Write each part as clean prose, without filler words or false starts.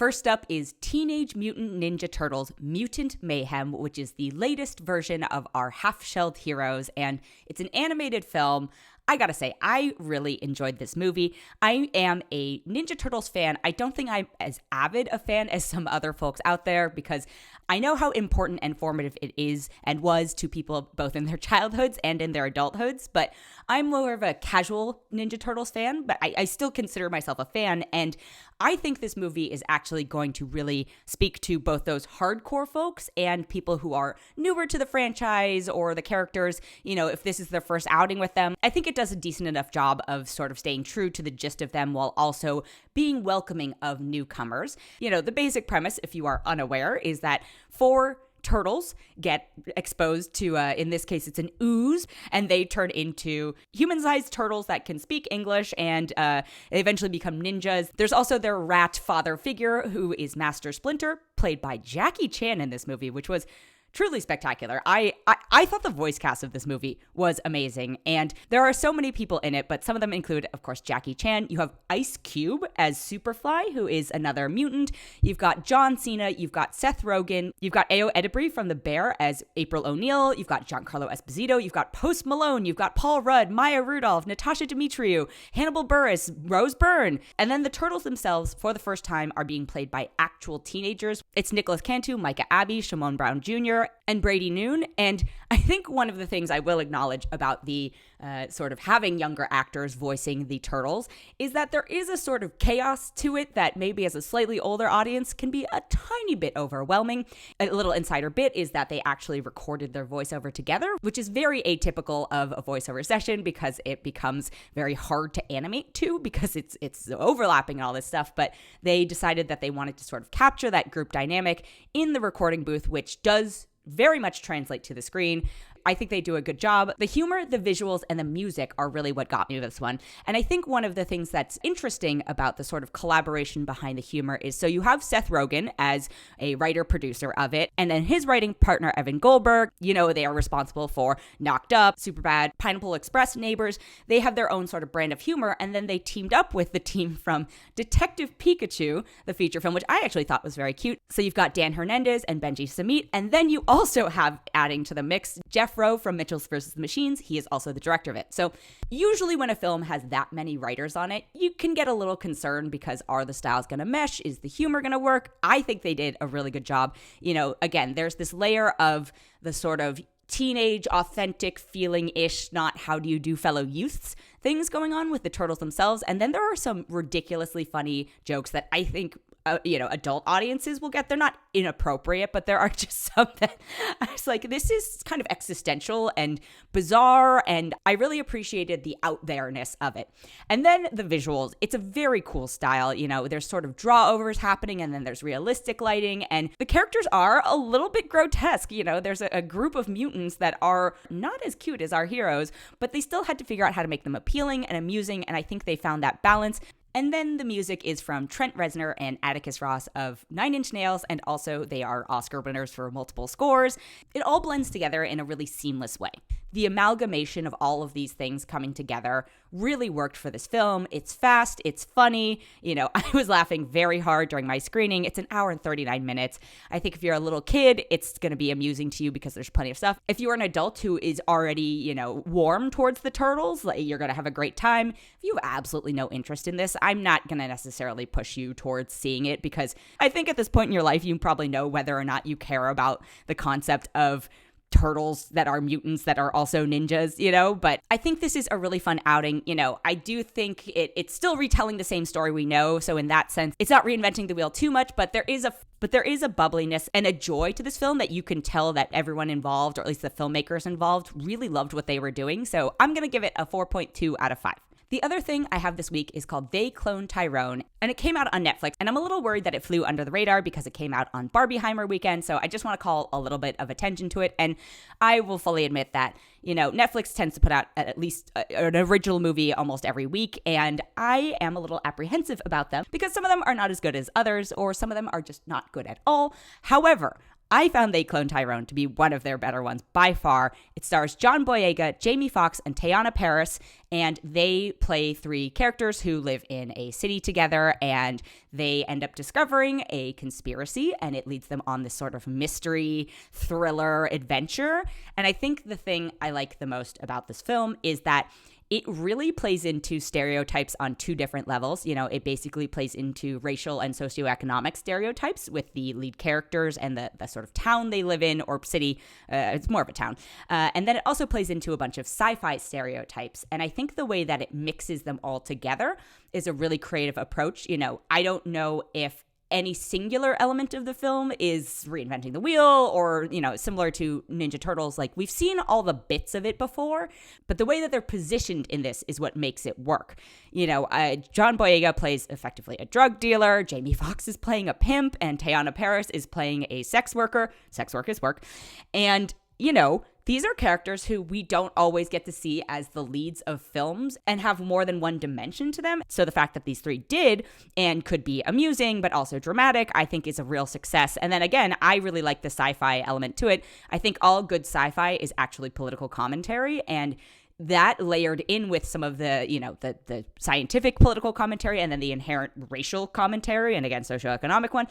First up is Teenage Mutant Ninja Turtles Mutant Mayhem, which is the latest version of our half-shelled heroes, and it's an animated film. I gotta say, I really enjoyed this movie. I am a Ninja Turtles fan. I don't think I'm as avid a fan as some other folks out there because I know how important and formative it is and was to people both in their childhoods and in their adulthoods, but I'm more of a casual Ninja Turtles fan, but I still consider myself a fan, and I think this movie is actually going to really speak to both those hardcore folks and people who are newer to the franchise or the characters, you know, if this is their first outing with them. I think it does a decent enough job of sort of staying true to the gist of them while also being welcoming of newcomers. You know, the basic premise, if you are unaware, is that 4 turtles get exposed to, in this case, it's an ooze, and they turn into human-sized turtles that can speak English, and they eventually become ninjas. There's also their rat father figure, who is Master Splinter, played by Jackie Chan in this movie, which was truly spectacular. I thought the voice cast of this movie was amazing, and there are so many people in it, but some of them include, of course, Jackie Chan. You have Ice Cube as Superfly, who is another mutant. You've got John Cena. You've got Seth Rogen. You've got Edebiri from The Bear as April O'Neil. You've got Giancarlo Esposito. You've got Post Malone. You've got Paul Rudd, Maya Rudolph, Natasia Demetriou, Hannibal Buress, Rose Byrne. And then the turtles themselves, for the first time, are being played by actual teenagers. It's Nicolas Cantu, Micah Abbey, Shamon Brown Jr., and Brady Noon. And I think one of the things I will acknowledge about the sort of having younger actors voicing the turtles is that there is a sort of chaos to it that maybe as a slightly older audience can be a tiny bit overwhelming. A little insider bit is that they actually recorded their voiceover together, which is very atypical of a voiceover session because it becomes very hard to animate to because it's overlapping and all this stuff. But they decided that they wanted to sort of capture that group dynamic in the recording booth, which does very much translate to the screen. I think they do a good job. The humor, the visuals, and the music are really what got me with this one. And I think one of the things that's interesting about the sort of collaboration behind the humor is, so you have Seth Rogen as a writer-producer of it, and then his writing partner, Evan Goldberg, you know, they are responsible for Knocked Up, Superbad, Pineapple Express, Neighbors. They have their own sort of brand of humor, and then they teamed up with the team from Detective Pikachu, the feature film, which I actually thought was very cute. So you've got Dan Hernandez and Benji Samit, and then you also have, adding to the mix, Jeff Rowe from Mitchell's vs. the Machines. He is also the director of it. So usually when a film has that many writers on it, you can get a little concerned because are the styles going to mesh? Is the humor going to work? I think they did a really good job. You know, again, there's this layer of the sort of teenage, authentic feeling-ish, not how do you do fellow youths things going on with the turtles themselves. And then there are some ridiculously funny jokes that I think adult audiences will get. They're not inappropriate, but there are just some that I was like, this is kind of existential and bizarre, and I really appreciated the out there-ness of it. And then the visuals, it's a very cool style. You know, there's sort of draw-overs happening, and then there's realistic lighting, and the characters are a little bit grotesque. You know, there's a group of mutants that are not as cute as our heroes, but they still had to figure out how to make them appealing and amusing, and I think they found that balance. And then the music is from Trent Reznor and Atticus Ross of Nine Inch Nails, and also they are Oscar winners for multiple scores. It all blends together in a really seamless way. The amalgamation of all of these things coming together really worked for this film. It's fast, it's funny. You know, I was laughing very hard during my screening. It's an hour and 39 minutes. I think if you're a little kid, it's going to be amusing to you because there's plenty of stuff. If you're an adult who is already, you know, warm towards the turtles, like, you're going to have a great time. If you have absolutely no interest in this, I'm not going to necessarily push you towards seeing it because I think at this point in your life, you probably know whether or not you care about the concept of turtles that are mutants that are also ninjas, you know, but I think this is a really fun outing. You know, I do think it's still retelling the same story we know. So in that sense, it's not reinventing the wheel too much, but there is a bubbliness and a joy to this film that you can tell that everyone involved, or at least the filmmakers involved, really loved what they were doing. So I'm going to give it a 4.2 out of 5. The other thing I have this week is called They Cloned Tyrone, and it came out on Netflix, and I'm a little worried that it flew under the radar because it came out on Barbieheimer weekend, so I just want to call a little bit of attention to it, and I will fully admit that, you know, Netflix tends to put out at least an original movie almost every week, and I am a little apprehensive about them because some of them are not as good as others, or some of them are just not good at all. However, I found They Cloned Tyrone to be one of their better ones by far. It stars John Boyega, Jamie Foxx, and Teyana Parris, and they play three characters who live in a city together, and they end up discovering a conspiracy, and it leads them on this sort of mystery, thriller adventure. And I think the thing I like the most about this film is that it really plays into stereotypes on two different levels. You know, it basically plays into racial and socioeconomic stereotypes with the lead characters and the sort of town they live in, or city. It's more of a town. And then it also plays into a bunch of sci-fi stereotypes. And I think the way that it mixes them all together is a really creative approach. You know, I don't know if any singular element of the film is reinventing the wheel or, you know, similar to Ninja Turtles. Like, we've seen all the bits of it before, but the way that they're positioned in this is what makes it work. You know, John Boyega plays effectively a drug dealer, Jamie Foxx is playing a pimp, and Teyana Parris is playing a sex worker. Sex work is work. And, you know, these are characters who we don't always get to see as the leads of films and have more than one dimension to them. So the fact that these three did and could be amusing but also dramatic, I think is a real success. And then again, I really like the sci-fi element to it. I think all good sci-fi is actually political commentary, and that layered in with some of the, you know, the scientific political commentary and then the inherent racial commentary and, again, socioeconomic one.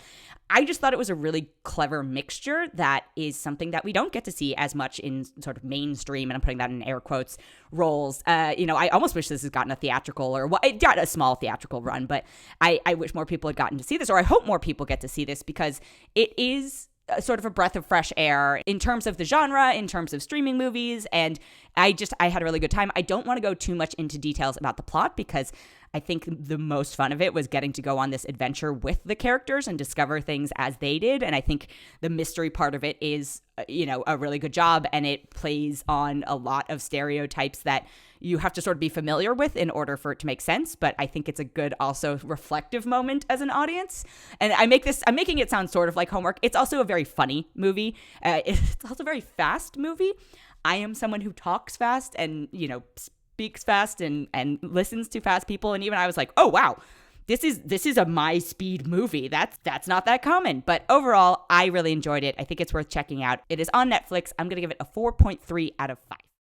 I just thought it was a really clever mixture that is something that we don't get to see as much in sort of mainstream, and I'm putting that in air quotes, roles. You know, I almost wish this has gotten a theatrical, or, well, it got a small theatrical run, but I wish more people had gotten to see this, or I hope more people get to see this, because it is sort of a breath of fresh air in terms of the genre, in terms of streaming movies, and I had a really good time. I don't want to go too much into details about the plot, because I think the most fun of it was getting to go on this adventure with the characters and discover things as they did, and I think the mystery part of it is, you know, a really good job, and it plays on a lot of stereotypes that you have to sort of be familiar with in order for it to make sense. But I think it's a good, also reflective moment as an audience. And I'm making it sound sort of like homework. It's also a very funny movie. It's also a very fast movie. I am someone who talks fast and, you know, speaks fast and listens to fast people. And even I was like, oh, wow, this is a my speed movie. That's not that common. But overall, I really enjoyed it. I think it's worth checking out. It is on Netflix. I'm going to give it a 4.3 out of 5.